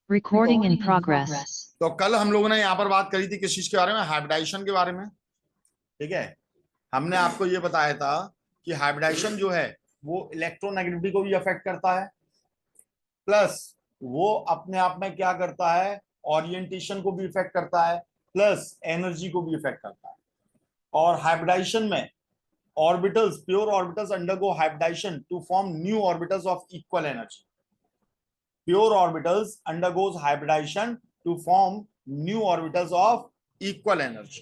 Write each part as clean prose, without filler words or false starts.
Recording in progress. तो कल हम लोगों ने यहाँ पर बात करी थी किस चीज के बारे में, हाइब्रिडाइजेशन के बारे में। ठीक है, हमने आपको ये बताया था कि हाइब्रिडाइजेशन जो है वो इलेक्ट्रोनेगेटिविटी को भी अफेक्ट करता है, प्लस वो अपने आप में क्या करता है, ओरिएंटेशन को भी इफेक्ट करता है, प्लस एनर्जी को भी इफेक्ट करता है। और हाइब्रिडाइजेशन में orbitals, pure orbitals undergo hybridization to form new orbitals of equal energy. Pure orbitals undergoes hybridization to form new orbitals of equal energy.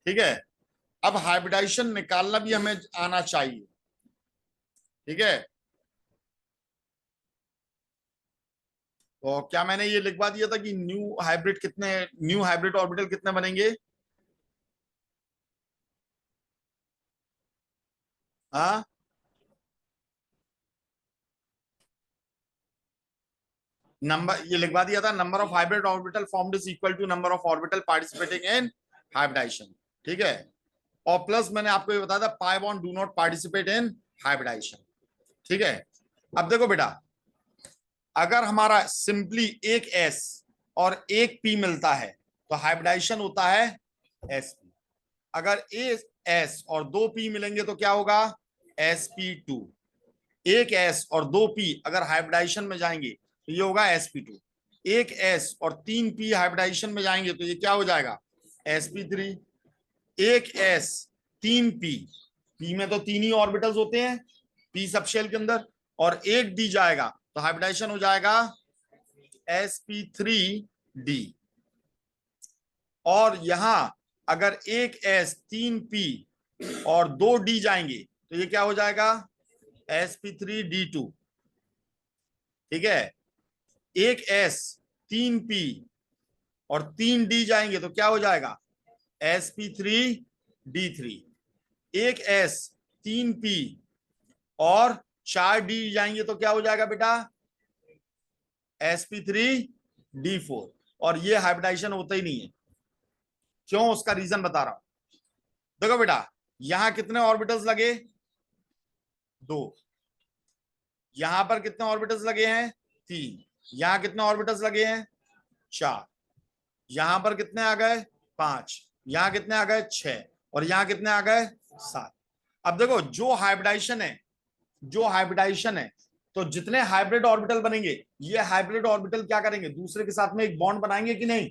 ठीक है, अब हाइब्रिडाइजेशन निकालना भी हमें आना चाहिए। ठीक है, तो क्या मैंने ये लिखवा दिया था कि न्यू हाइब्रिड ऑर्बिटल कितने बनेंगे? हाँ, नंबर ये लिखवा दिया था, number of hybrid orbital formed is equal to number of orbital participating in hybridization. ठीक है, और प्लस मैंने आपको ये बताया था pi bond do not participate in hybridization. ठीक है, अब देखो बेटा, अगर हमारा सिंपली एक एस और एक पी मिलता है तो हाइब्रिडाइजेशन होता है एसपी। अगर एस और दो पी मिलेंगे तो क्या होगा, sp2। एक एस और दो पी अगर हाइब्रिडाइजेशन में जाएंगे तो ये होगा sp2। एक एस और तीन पी हाइब्रिडाइजेशन में जाएंगे तो ये क्या हो जाएगा, sp3। एक एस तीन पी, पी में तो तीन ही ऑर्बिटल्स होते हैं पी सबशेल के अंदर, और एक डी जाएगा तो हाइब्रिडाइजेशन हो जाएगा sp3d। और यहां अगर एक एस तीन पी और दो डी जाएंगे तो ये क्या हो जाएगा, sp3d2। ठीक है, एक एस तीन पी और तीन डी जाएंगे तो क्या हो जाएगा, sp3d3। एक एस तीन पी और चार डी जाएंगे तो क्या हो जाएगा बेटा, sp3d4। और ये हाइब्रिडाइजेशन होता ही नहीं है। क्यों, उसका रीजन बता रहा हूं। देखो बेटा, यहां कितने ऑर्बिटल्स लगे, दो। यहां पर कितने ऑर्बिटल्स लगे हैं, तीन। यहां कितने ऑर्बिटल्स लगे हैं, चार। यहां पर कितने आ गए, पांच। यहां कितने आ गए, छह। और यहां कितने आ गए, सात। अब देखो, जो हाइब्रिडाइजेशन है तो जितने हाइब्रिड ऑर्बिटल बनेंगे, ये हाइब्रिड ऑर्बिटल क्या करेंगे, दूसरे के साथ में एक बॉन्ड बनाएंगे कि नहीं।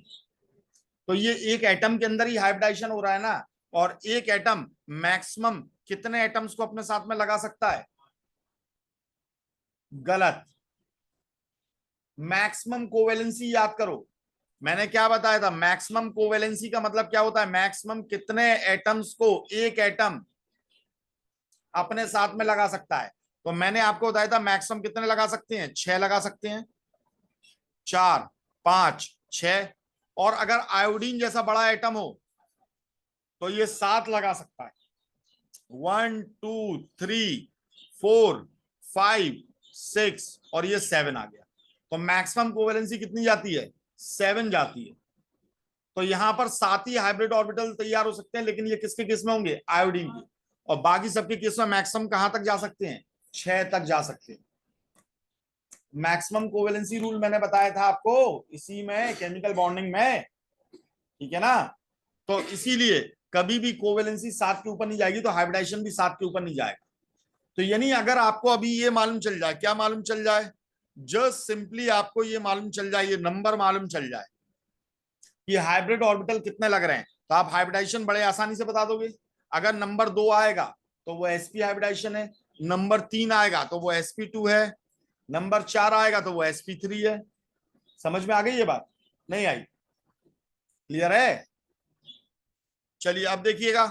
तो ये एक एटम के अंदर ही हाइब्रिडाइजेशन हो रहा है ना, और एक एटम मैक्सिमम कितने एटम्स को अपने साथ में लगा सकता है, गलत। मैक्सिमम कोवेलेंसी याद करो, मैंने क्या बताया था, मैक्सिमम कोवेलेंसी का मतलब क्या होता है, मैक्सिमम कितने एटम्स को एक एटम अपने साथ में लगा सकता है। तो मैंने आपको बताया था मैक्सिमम कितने लगा सकते हैं, छह लगा सकते हैं, चार, पांच, छह। और अगर आयोडीन जैसा बड़ा एटम हो तो ये सात लगा सकता है, 1 2 3 4 5 6, और ये 7 आ गया। तो मैक्सिमम कोवेलेंसी कितनी जाती है, 7 जाती है। तो यहां पर सात ही हाइब्रिड ऑर्बिटल तैयार हो सकते हैं, लेकिन ये किसके केस में होंगे, आयोडीन के। और बाकी सबके केस में मैक्सिमम कहां तक जा सकते हैं, 6 तक जा सकते हैं। मैक्सिमम कोवेलेंसी रूल मैंने बताया था आपको इसी में, केमिकल बॉन्डिंग में। ठीक है ना, तो इसीलिए कभी भी कोवेलेंसी 7 के ऊपर नहीं जाएगी तो हाइब्रिडाइजेशन भी 7 के ऊपर नहीं जाएगा। तो यानी अगर आपको अभी ये मालूम चल जाए, क्या मालूम चल जाए, जस्ट सिंपली आपको ये मालूम चल जाए, ये नंबर मालूम चल जाए कि हाइब्रिड ऑर्बिटल कितने लग रहे हैं, तो आप हाइब्रिडाइजेशन बड़े आसानी से बता दोगे। अगर नंबर 2 आएगा तो वो sp हाइब्रिडाइजेशन है, नंबर 3 आएगा तो वो sp2 है, नंबर 4 आएगा तो वो sp3 है। समझ में आ गई ये बात, नहीं आई, क्लियर है। चलिए अब देखिएगा,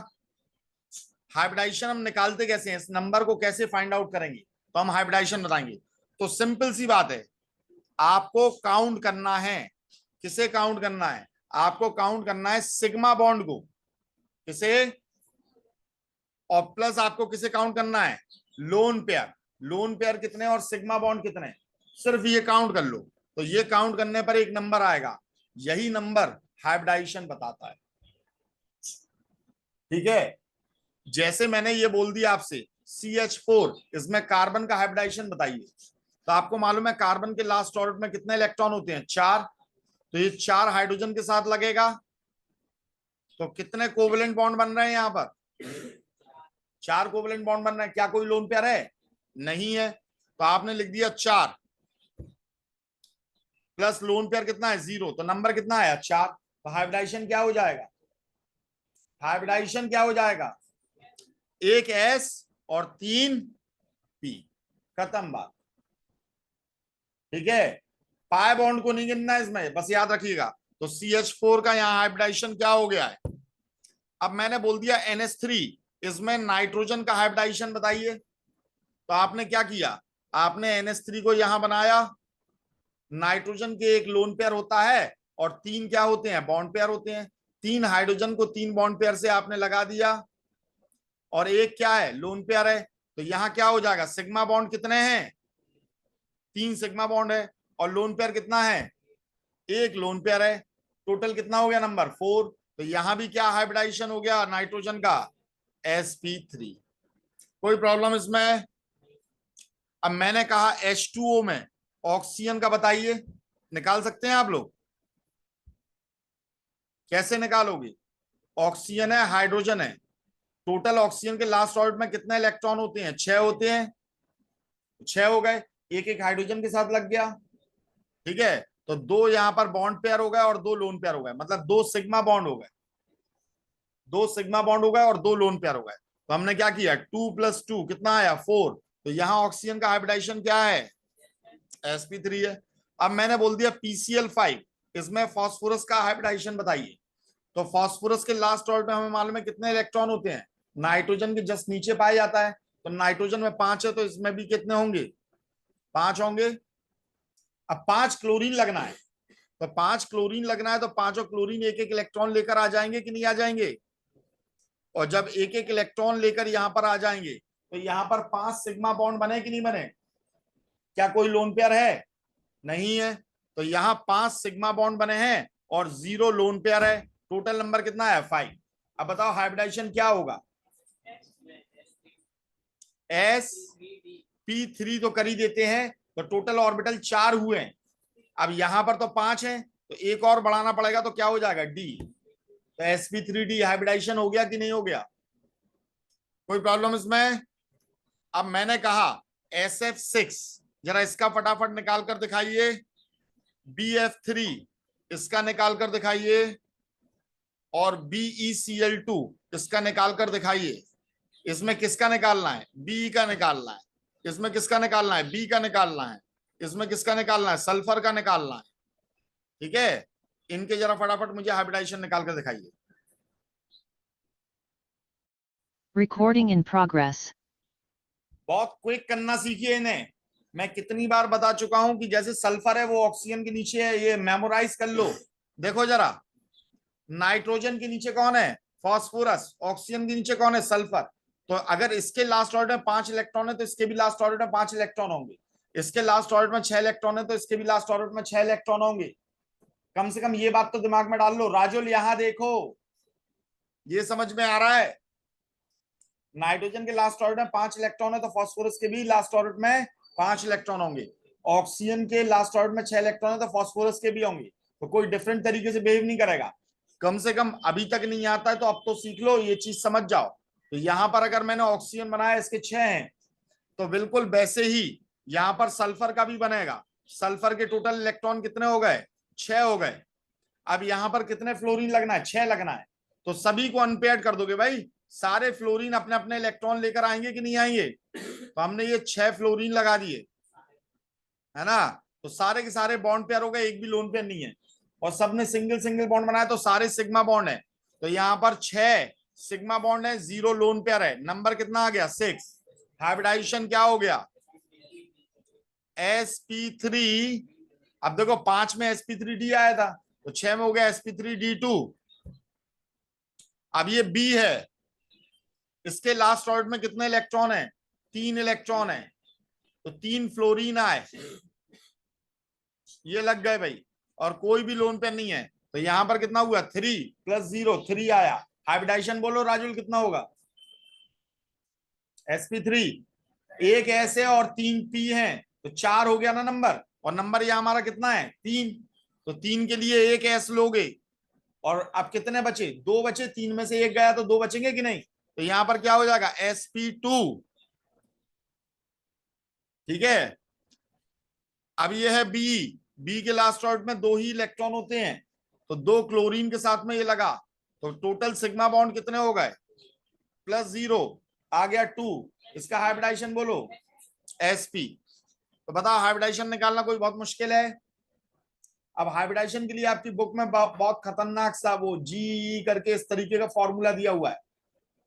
हाइब्रिडाइजेशन हम निकालते कैसे हैं, इस नंबर को कैसे फाइंड आउट करेंगे, तो हम हाइब्रिडाइजेशन बताएंगे। तो सिंपल सी बात है, आपको काउंट करना है, किसे काउंट करना है, आपको काउंट करना है सिग्मा बॉन्ड को, किसे, और प्लस आपको किसे काउंट करना है, लोन पेयर। लोन पेयर कितने और सिग्मा बॉन्ड कितने, सिर्फ ये काउंट कर लो। तो ये काउंट करने पर एक नंबर आएगा, यही नंबर हाइब्रिडाइजेशन बताता है। ठीक है, जैसे मैंने ये बोल दिया आपसे CH4, इसमें कार्बन का हाइब्रिडाइजेशन बताइए, तो आपको मालूम है कार्बन के लास्ट ऑर्बिट में कितने इलेक्ट्रॉन होते हैं? 4। तो ये 4 हाइड्रोजन के साथ लगेगा, तो कितने कोवेलेंट बॉन्ड बन रहे हैं यहां पर? 4 कोवेलेंट बॉन्ड बन रहे हैं। क्या कोई लोन पेयर है? नहीं है। तो आपने लिख दिया 4 प्लस लोन पेयर कितना है? 0। तो नंबर कितना आया? 4। तो हाइब्रिडाइजेशन क्या हो जाएगा? हाइब्रिडाइजेशन क्या हो जाएगा? 1 S और 3 P। खत्म बात। ठीक है, पाई बॉन्ड को नहीं गिनना है इसमें, बस याद रखिएगा। तो CH4 का यहाँ हाइब्रिडाइजेशन क्या हो गया है? अब मैंने बोल दिया NH3, इसमें नाइट्रोजन का हाइब्रिडाइजेशन बताइए। तो आपने क्या किया? आपने NH3 को यहां बनाया, नाइट्रोजन के एक लोन पेयर होता है और 3 क्या होते हैं? बॉन्ड पेयर होते हैं। 3 हाइड्रोजन को 3 बॉन्ड पेयर से आपने लगा दिया, और एक क्या है? लोन पेयर है। तो यहां क्या हो जाएगा? सिग्मा बॉन्ड कितने हैं? 3 सिग्मा बॉन्ड है। और लोन पेयर कितना है? एक लोन पेयर है। टोटल कितना हो गया नंबर? 4। तो यहां भी क्या हाइब्रिडाइजेशन हो गया नाइट्रोजन का? sp3। कोई प्रॉब्लम इसमें? अब मैंने कहा H2O में ऑक्सीजन का बताइए, निकाल सकते हैं आप लोग? कैसे निकालोगे? ऑक्सीजन है, हाइड्रोजन है, टोटल ऑक्सीजन के लास्ट ऑर्बिट में कितने इलेक्ट्रॉन होते हैं? 6 होते हैं। 6 हो गए, एक एक हाइड्रोजन के साथ लग गया। ठीक है, तो 2 यहां पर बॉन्ड पेयर हो गए और 2 लोन पेयर हो गए, मतलब 2 सिग्मा बॉन्ड हो गए। 2 सिग्मा बॉन्ड हो गए और 2 लोन पेयर हो गए। तो हमने क्या किया? 2 + 2 कितना आया? 4। तो यहां ऑक्सीजन का हाइब्रिडाइजेशन क्या है? sp3 है। अब मैंने बोल दिया PCl5, इसमें फास्फोरस का हाइब्रिडाइजेशन बताइए। तो फास्फोरस के लास्ट ऑर्बिट में हमें मालूम है कितने इलेक्ट्रॉन होते हैं? नाइट्रोजन के जस्ट नीचे पाया जाता है। तो नाइट्रोजन में 5 है, तो इसमें भी कितने होंगे? 5 होंगे। अब 5 क्लोरीन लगना है, तो 5 क्लोरीन लगना है, तो पांचों क्लोरीन एक एक इलेक्ट्रॉन लेकर आ जाएंगे कि नहीं आ जाएंगे? और जब एक एक इलेक्ट्रॉन लेकर यहां पर आ जाएंगे, तो यहां पर 5 सिग्मा बॉन्ड बने कि नहीं बने? क्या कोई लोन पेयर है? नहीं है। तो यहां 5 सिग्मा बॉन्ड बने हैं और 0 लोन पेयर है। टोटल नंबर कितना है? 5। अब बताओ हाइब्रिडाइजेशन क्या होगा? sp3 तो कर ही देते हैं, तो टोटल ऑर्बिटल 4 हुए हैं। अब यहां पर तो 5 है, तो एक और बढ़ाना पड़ेगा, तो क्या हो जाएगा? D। तो sp3d हाइब्रिडाइजेशन हो गया कि नहीं हो गया? कोई प्रॉब्लम इसमें? अब मैंने कहा SF6, जरा इसका फटाफट निकाल कर दिखाइए। BF3 इसका निकाल कर दिखाइए, और BeCl2 इसका निकाल कर दिखाइए। इसमें किसका निकालना है? बी का निकालना है। इसमें किसका निकालना है? बी का निकालना है। इसमें किसका निकालना है? सल्फर का निकालना है। ठीक है, इनके जरा फटाफट मुझे हाइब्रिडाइजेशन निकाल कर दिखाइए। Recording in progress. बहुत क्विक करना सीखिए इन्हें। मैं कितनी बार बता चुका हूं कि जैसे सल्फर है वो ऑक्सीजन के नीचे है, ये मेमोराइज कर लो। देखो जरा, नाइट्रोजन के नीचे कौन है? फास्फोरस। ऑक्सीजन के नीचे कौन है? सल्फर। तो अगर इसके लास्ट ऑर्बिट में 5 इलेक्ट्रॉन है, तो इसके भी लास्ट ऑर्बिट में 5 इलेक्ट्रॉन होंगे। इसके लास्ट ऑर्बिट में 6 इलेक्ट्रॉन है, तो इसके भी लास्ट ऑर्बिट में 6 इलेक्ट्रॉन होंगे। कम से कम ये बात तो दिमाग में डाल लो। राजुल यहां देखो, ये समझ में आ रहा है? नाइट्रोजन के लास्ट ऑर्बिट में 5 इलेक्ट्रॉन है, तो फास्फोरस के भी लास्ट ऑर्बिट में 5 इलेक्ट्रॉन होंगे। ऑक्सीजन के लास्ट ऑर्बिट में 6 इलेक्ट्रॉन है, तो फास्फोरस के भी होंगे। तो कोई डिफरेंट तरीके से बिहेव नहीं करेगा। कम से कम अभी तक नहीं आता है तो अब तो सीख लो, ये चीज समझ जाओ। तो यहां पर अगर मैंने ऑक्सीजन बनाया, इसके 6 हैं, तो बिल्कुल वैसे ही यहां पर सल्फर का भी बनेगा। सल्फर के टोटल इलेक्ट्रॉन कितने हो गए? 6 हो गए। अब यहां पर कितने फ्लोरीन लगना है? 6 लगना है। तो सभी को अनपेयर्ड कर दोगे भाई, सारे फ्लोरीन अपने अपने इलेक्ट्रॉन लेकर आएंगे कि नहीं आएंगे? तो हमने ये 6 फ्लोरीन लगा दिए, है ना? तो सारे के सारे बॉन्ड पेयर हो गए, एक भी लोन पेयर नहीं है। और सबने सिंगल सिंगल बॉन्ड बनाया, तो सारे सिग्मा बॉन्ड है। तो यहां पर 6 सिग्मा बॉन्ड है, 0 लोन पेयर है। नंबर कितना आ गया? 6। हाइब्रिडाइजेशन क्या हो गया? sp3। अब देखो 5 में sp3d आया था, तो 6 में हो गया sp3d2। अब ये b है, इसके लास्ट ऑर्बिट में कितने इलेक्ट्रॉन है? 3 इलेक्ट्रॉन है। तो 3 फ्लोरीन आए, ये लग गए भाई, और कोई भी लोन पेयर नहीं है। तो यहां पर कितना हुआ? 3 + 0 3 आया। हाइब्रिडाइजेशन बोलो राजुल कितना होगा? sp3 एक ऐसे और 3 p हैं, तो 4 हो गया ना नंबर, और नंबर यह हमारा कितना है 3, तो 3 के लिए एक एस लोगे, और अब कितने बचे 2 बचे, 3 में से एक गया तो 2 बचेंगे कि नहीं, तो यहां पर क्या हो जाएगा sp2। ठीक है, अब ये है बी के लास्ट ऑर्डर में 2 ही इलेक्ट्रॉन होते हैं, तो 2 क्लोरीन के साथ में ये लगा, तो टोटल सिग्मा बॉन्ड कितने हो गए +0, आ गया 2, इसका हाइब्रिडाइजेशन बोलो sp। तो बताओ हाइब्रिडाइजेशन निकालना कोई बहुत मुश्किल है? अब हाइब्रिडाइजेशन के लिए आपकी बुक में बहुत खतरनाक सा वो जी करके इस तरीके का फॉर्मूला दिया हुआ है।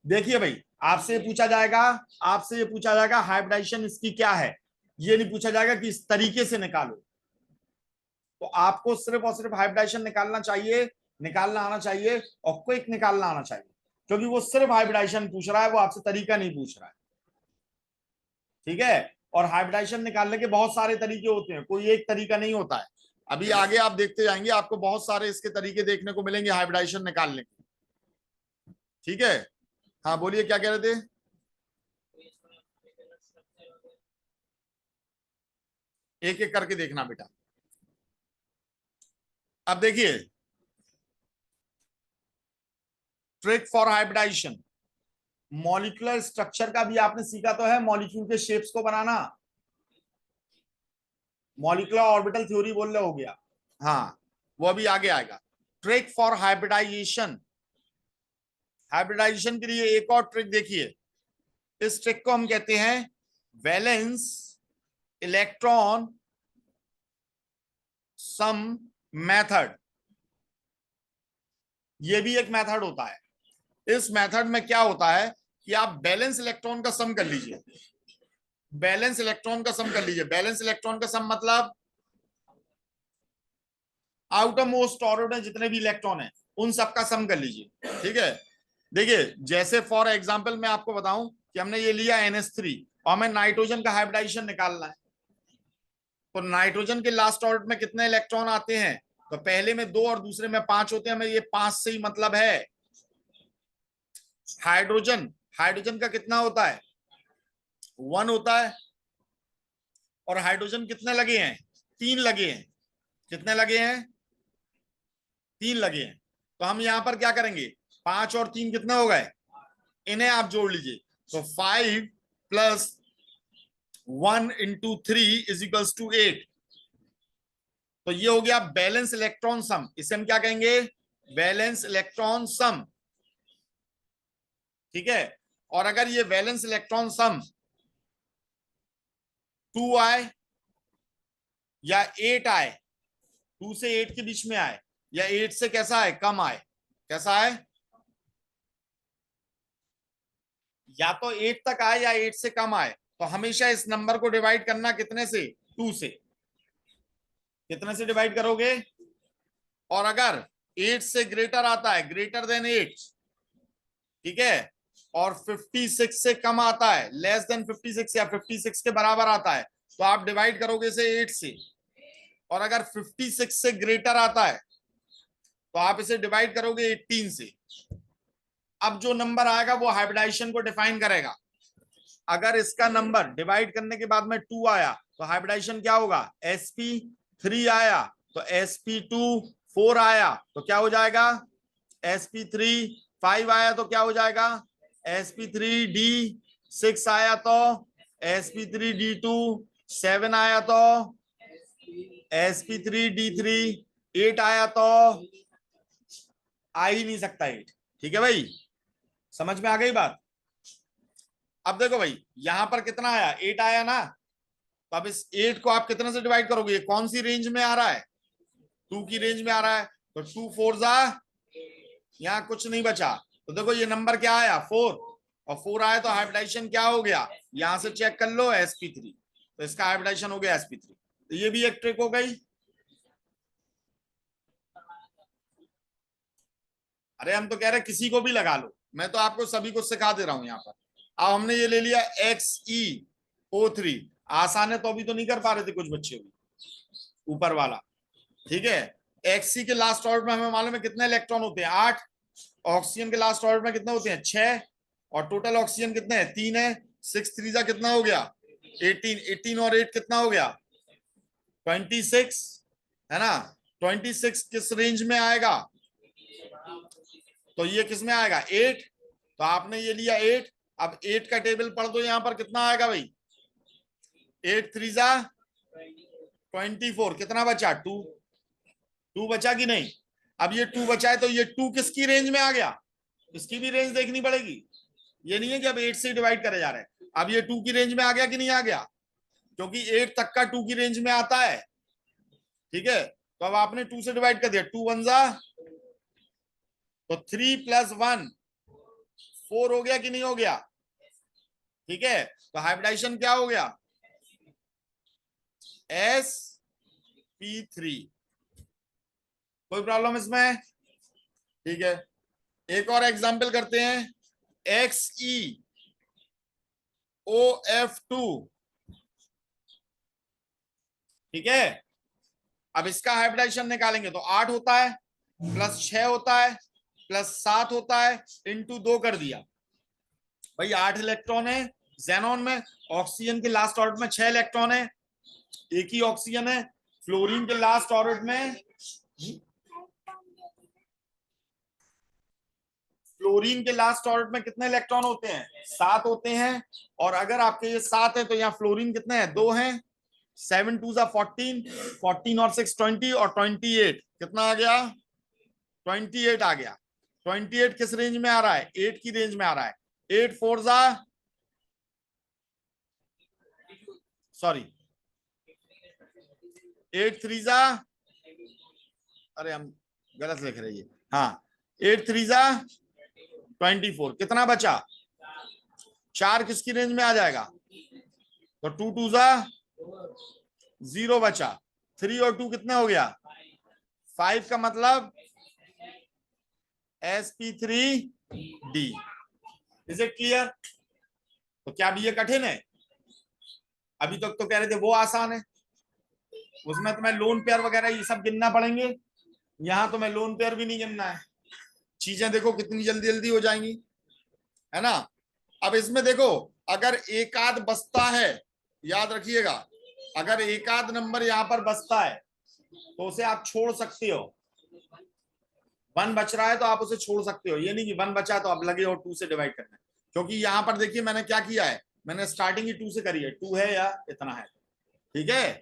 देखिए भाई, आपसे पूछा जाएगा, आपसे ये पूछा जाएगा हाइब्रिडाइजेशन इसकी क्या है, ये नहीं पूछा जाएगा कि इस तरीके से निकालो। तो आपको सिर्फ और सिर्फ हाइब्रिडाइजेशन निकालना चाहिए, निकालना आना चाहिए, और क्विक निकालना आना चाहिए, क्योंकि वो सिर्फ हाइब्रिडाइजेशन पूछ रहा है, वो आपसे तरीका नहीं पूछ रहा है। ठीक है, और हाइब्रिडाइजेशन निकालने के बहुत सारे तरीके होते हैं, कोई एक तरीका नहीं होता है। अभी आगे आप देखते जाएंगे, आपको बहुत सारे इसके तरीके देखने को मिलेंगे हाइब्रिडाइजेशन निकालने के। ठीक है, हाँ बोलिए क्या कह रहे थे? एक एक करके देखना बेटा। अब देखिए, trick for hybridization, molecular structure का भी आपने सीखा तो है, मॉलिक्यूल के शेप्स को बनाना, मॉलिक्यूलर ऑर्बिटल थ्योरी बोल रहे हो गया, हाँ वो अभी आगे आएगा। ट्रिक फॉर हाइब्रिडाइजेशन, हाइब्रिडाइजेशन के लिए एक और ट्रिक देखिए, इस ट्रिक को हम कहते हैं वैलेंस इलेक्ट्रॉन सम मेथड। ये भी एक मेथड होता है। इस मेथड में क्या होता है कि आप बैलेंस इलेक्ट्रॉन का सम कर लीजिए, बैलेंस इलेक्ट्रॉन का सम कर लीजिए। बैलेंस इलेक्ट्रॉन का सम मतलब आउटर मोस्ट ऑर्बिट में जितने भी इलेक्ट्रॉन हैं उन सबका सम कर लीजिए। ठीक है, देखिए जैसे फॉर एग्जांपल मैं आपको बताऊं कि हमने ये लिया NH3 और हमें नाइट्रोजन का हाइब्रिडाइजेशन निकालना है, तो नाइट्रोजन के लास्ट ऑर्बिट में कितने इलेक्ट्रॉन आते हैं, तो पहले में 2 और दूसरे में 5 होते हैं, हमें ये 5 से ही मतलब है। हाइड्रोजन, हाइड्रोजन का कितना होता है 1 होता है, और हाइड्रोजन कितने लगे हैं 3 लगे हैं, कितने लगे हैं 3 लगे हैं। तो हम यहां पर क्या करेंगे 5 और 3 कितने हो गए, इन्हें आप जोड़ लीजिए, तो 5 + 1 × 3 = 8। तो ये हो गया बैलेंस इलेक्ट्रॉन सम, इसे हम क्या कहेंगे बैलेंस इलेक्ट्रॉन सम। ठीक है, और अगर ये वैलेंस इलेक्ट्रॉन सम 2 आए या 8 आए, 2 से 8 के बीच में आए, या 8 से कैसा आए कम आए, कैसा आए, या तो 8 तक आए या 8 से कम आए, तो हमेशा इस नंबर को डिवाइड करना कितने से 2 से, कितने से डिवाइड करोगे, और अगर 8 से ग्रेटर आता है ग्रेटर देन 8, ठीक है, और 56 से कम आता है लेस देन 56 या 56 के बराबर आता है, तो आप डिवाइड करोगे इसे 8 से, और अगर 56 से ग्रेटर आता है तो आप इसे डिवाइड करोगे 18 से। अब जो नंबर आएगा वो हाइब्रिडाइजेशन को डिफाइन करेगा। अगर इसका नंबर डिवाइड करने के बाद में 2 आया तो हाइब्रिडाइजेशन क्या होगा sp3 आया, तो sp2 4 आया तो क्या हो जाएगा sp3 5 आया तो क्या हो जाएगा sp3d 6 आया तो sp3d2 7 आया तो sp3d3 8 आया तो आ ही नहीं सकता 8। ठीक है भाई, समझ में आ गई बात? अब देखो भाई यहां पर कितना आया 8 आया ना, तो अब इस 8 को आप कितने से डिवाइड करोगे, ये कौन सी रेंज में आ रहा है 2 की रेंज में आ रहा है, तो 2 4 जा, यहाँ कुछ नहीं बचा, तो देखो ये नंबर क्या आया 4, और 4 आया तो हाइब्रिडाइजेशन क्या हो गया, यहां से चेक कर लो sp3, तो इसका हाइब्रिडाइजेशन हो गया sp3। तो ये भी एक ट्रिक हो गई। अरे हम तो कह रहे किसी को भी लगा लो, मैं तो आपको सभी को सिखा दे रहा हूं यहाँ पर। अब हमने ये ले लिया XeO3, आसान है तो अभी तो नहीं कर पा रहे थे कुछ बच्चे भी ऊपर वाला। ठीक है, Xe के लास्ट ऑर्बिट में हमें मालूम है कितने इलेक्ट्रॉन होते हैं 8, ऑक्सीजन के लास्ट ऑर्बिट में कितने होते हैं 6, और टोटल ऑक्सीजन कितने हैं 3 है, 6 3 जा कितना हो गया 18, 18 और 8 कितना हो गया? 26 है ना। 26 किस रेंज में आएगा? तो ये किस में आएगा? 8। तो आपने ये लिया 8। अब 8 का टेबल पढ़ दो, यहां पर कितना आएगा भाई? 8 3 जा 24, कितना बचा? 2। 2 बचा कि नहीं? अब ये 2 बचा है तो ये 2 किसकी रेंज में आ गया? इसकी भी रेंज देखनी पड़ेगी। ये नहीं है कि अब 8 से डिवाइड करे जा रहे हैं। अब ये 2 की रेंज में आ गया कि नहीं आ गया? क्योंकि 8 तक का 2 की रेंज में आता है। ठीक है, तो अब आपने 2 से डिवाइड कर दिया। 2 1 जा, तो 3 + 1 4 हो गया कि नहीं हो गया? ठीक है, तो हाइब्रिडाइजेशन क्या हो गया? sp3। कोई प्रॉब्लम इसमें? ठीक है, एक और एग्जांपल करते हैं। XeOF2। ठीक है, अब इसका हाइब्रिडाइजेशन निकालेंगे तो 8 होता है, +6 होता है, +7 होता है, इंटू 2 कर दिया। भाई 8 इलेक्ट्रॉन है जेनॉन में, ऑक्सीजन के लास्ट ऑर्बिट में 6 इलेक्ट्रॉन है, एक ही ऑक्सीजन है। फ्लोरीन के लास्ट ऑर्बिट में कितने इलेक्ट्रॉन होते हैं? 7 होते हैं। और अगर आपके ये 7 है तो यहाँ फ्लोरीन कितने हैं? 2 हैं। 7 2 जा 14, 14 और 6 20, और 28 कितना आ गया? 28 आ गया। 28 किस रेंज में आ रहा है? 8 की रेंज में आ रहा है। 8 4 जा, सॉरी 8 3 जा, अरे हम गलत लिख रहे हैं। हाँ, 8 3 जा 24, कितना बचा? 4 किसकी रेंज में आ जाएगा? तो 2 2 जा 0 बचा। 3 और 2 कितने हो गया? 5 का मतलब sp3d। Is it clear? तो क्या भी ये कठिन है? अभी तक तो कह रहे थे वो आसान है, उसमें तुम्हें लोन पेयर वगैरह ये सब गिनना पड़ेंगे। यहां तुम्हें लोन पेयर भी नहीं गिनना है। चीजें देखो कितनी जल्दी जल्दी हो जाएंगी, है ना। अब इसमें देखो, अगर एक आध बचता है, याद रखिएगा, अगर एक आध नंबर यहां पर बचता है तो उसे आप छोड़ सकते हो। 1 बच रहा है तो आप उसे छोड़ सकते हो, ये नहीं कि 1 बचा तो आप लगे हो 2 से डिवाइड करना। क्योंकि यहां पर देखिए मैंने क्या किया है, मैंने स्टार्टिंग ही 2 से करी है। 2 है या इतना है, ठीक है,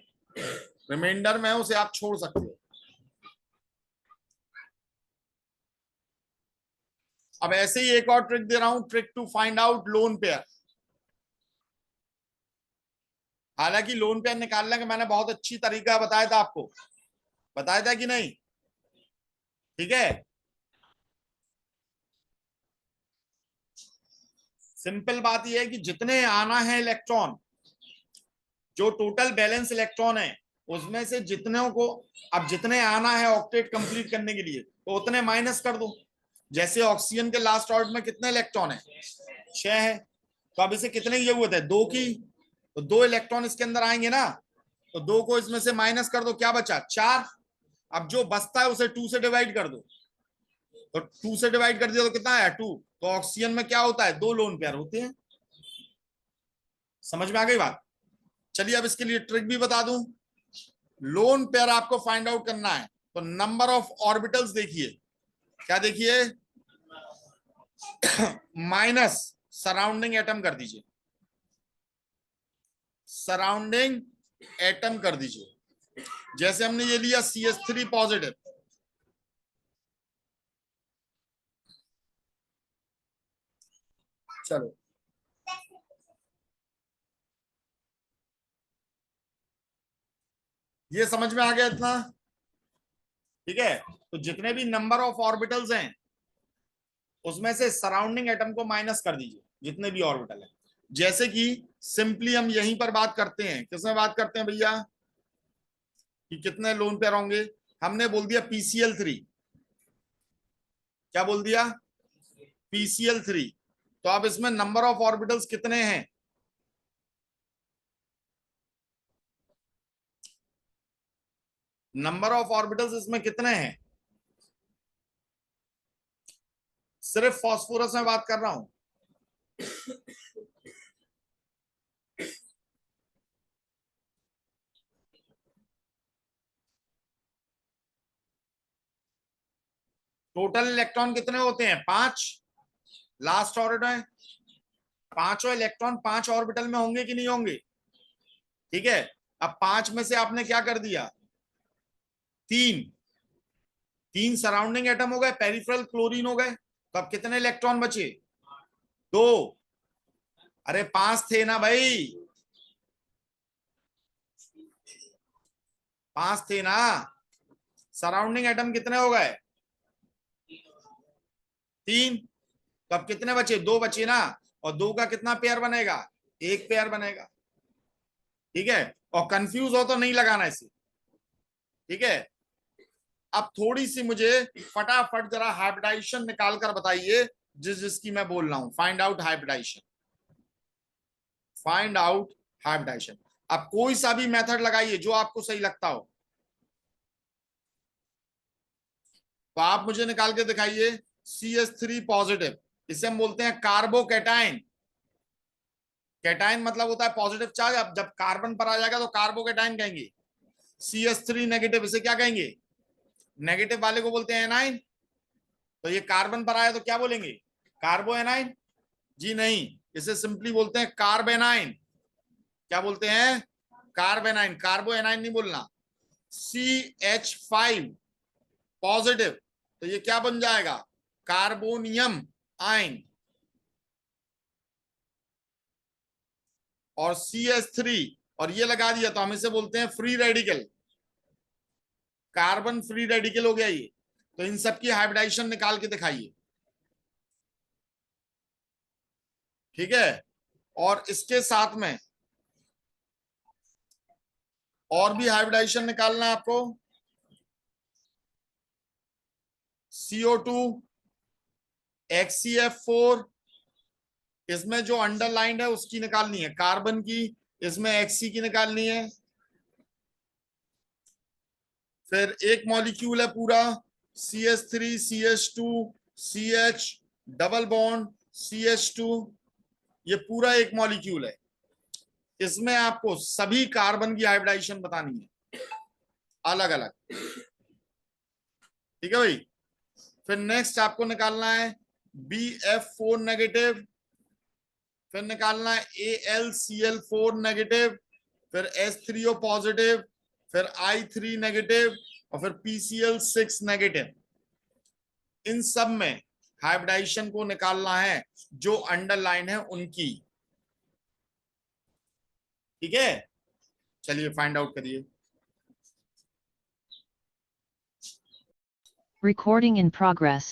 रिमाइंडर में उसे आप छोड़ सकते हो। अब ऐसे ही एक और ट्रिक दे रहा हूं, trick to find out lone pair. हालांकि लोन पेयर निकालने का मैंने बहुत अच्छी तरीका बताया था आपको, बताया था कि नहीं? ठीक है, सिंपल बात यह है कि जितने आना है इलेक्ट्रॉन, जो टोटल बैलेंस इलेक्ट्रॉन है उसमें से जितने को, अब जितने आना है ऑक्टेट कंप्लीट करने के लिए तो उतने माइनस कर दो। जैसे ऑक्सीजन के लास्ट ऑर्बिट में कितने इलेक्ट्रॉन है? 6 है। तो अब इसे कितने की जरूरत है? 2 की। तो 2 इलेक्ट्रॉन इसके अंदर आएंगे ना, तो 2 को इसमें से माइनस कर दो, क्या बचा? 4। अब जो बचता है उसे 2 से डिवाइड कर दो, तो 2 से डिवाइड कर दिया तो कितना आया? 2। तो ऑक्सीजन में क्या होता है? 2 लोन पेयर होते हैं। समझ में आ गई बात? चलिए अब इसके लिए ट्रिक भी बता दूं। लोन पेयर आपको फाइंड आउट करना है तो नंबर ऑफ ऑर्बिटल्स देखिए, क्या देखिए? माइनस सराउंडिंग एटम कर दीजिए, सराउंडिंग एटम कर दीजिए। जैसे हमने ये लिया CH3 पॉजिटिव, चलो ये समझ में आ गया इतना? ठीक है, तो जितने भी नंबर ऑफ ऑर्बिटल्स हैं उसमें से सराउंडिंग एटम को माइनस कर दीजिए, जितने भी ऑर्बिटल है। जैसे कि सिंपली हम यहीं पर बात करते हैं, किसमें बात करते हैं भैया कि कितने लोन पेयर होंगे? हमने बोल दिया PCl3। क्या बोल दिया? PCl3। तो अब इसमें नंबर ऑफ ऑर्बिटल्स कितने हैं? नंबर ऑफ ऑर्बिटल्स इसमें कितने हैं? सिर्फ फास्फोरस में बात कर रहा हूं। टोटल इलेक्ट्रॉन कितने होते हैं? 5। लास्ट ऑर्बिटल है, पांचों इलेक्ट्रॉन 5 ऑर्बिटल में होंगे कि नहीं होंगे? ठीक है, अब 5 में से आपने क्या कर दिया? 3 सराउंडिंग एटम हो गए, पेरिफेरल क्लोरीन हो गए, तो अब कितने इलेक्ट्रॉन बचे? 2। अरे 5 थे ना भाई, 5 थे ना। सराउंडिंग एटम कितने हो गए? 3। तो अब कितने बचे? 2 बचे ना, और 2 का कितना पेयर बनेगा? 1 पेयर बनेगा। ठीक है, और कंफ्यूज हो तो नहीं लगाना इसे। ठीक है, अब थोड़ी सी मुझे फटाफट जरा हाइब्रिडाइजेशन निकाल कर बताइए, जिसकी मैं बोल रहा हूं। Find out hybridization, find out hybridization. अब कोई सा भी मेथड लगाइए जो आपको सही लगता हो। तो आप मुझे निकाल के दिखाइए। CH3 पॉजिटिव, इसे हम बोलते हैं कार्बोकैटायन। कैटायन मतलब होता है पॉजिटिव चार्ज। अब जब कार्बन पर आ जाएगा तो कार्बोकैटायन कहेंगे। CH3 नेगेटिव, इसे क्या कहेंगे? नेगेटिव वाले को बोलते हैं एनाइन। तो ये कार्बन पर आया तो क्या बोलेंगे? कार्बो एनाइन? जी नहीं, इसे सिंपली बोलते हैं कार्बेनाइन। क्या बोलते हैं? कार्बेनाइन। कार्बो एनाइन नहीं बोलना। CH5 पॉजिटिव, तो ये क्या बन जाएगा? Carbonium ion. और CH3 और ये लगा दिया तो हम इसे बोलते हैं free radical. Carbon free radical हो गया ये। तो इन सब की हाइब्रिडाइजेशन निकाल के दिखाइए। ठीक है, और इसके साथ में और भी हाइब्रिडाइजेशन निकालना है आपको। CO2 HCF4, इसमें जो अंडरलाइंड है उसकी निकालनी है, कार्बन की। इसमें HC की निकालनी है। फिर एक मॉलिक्यूल है पूरा CH3 CH2 CH double bond CH2, ये पूरा एक मॉलिक्यूल है। इसमें आपको सभी कार्बन की हाइब्रिडाइजेशन बतानी है अलग अलग। ठीक है भाई। फिर नेक्स्ट आपको निकालना है BF4 नेगेटिव, फिर निकालना है AlCl4 नेगेटिव, फिर H3O पॉजिटिव, फिर I3 नेगेटिव, और फिर PCl6 नेगेटिव। इन सब में हाइब्रिडाइजेशन को निकालना है जो अंडरलाइन है उनकी। ठीक है, चलिए फाइंड आउट करिए। Recording in progress.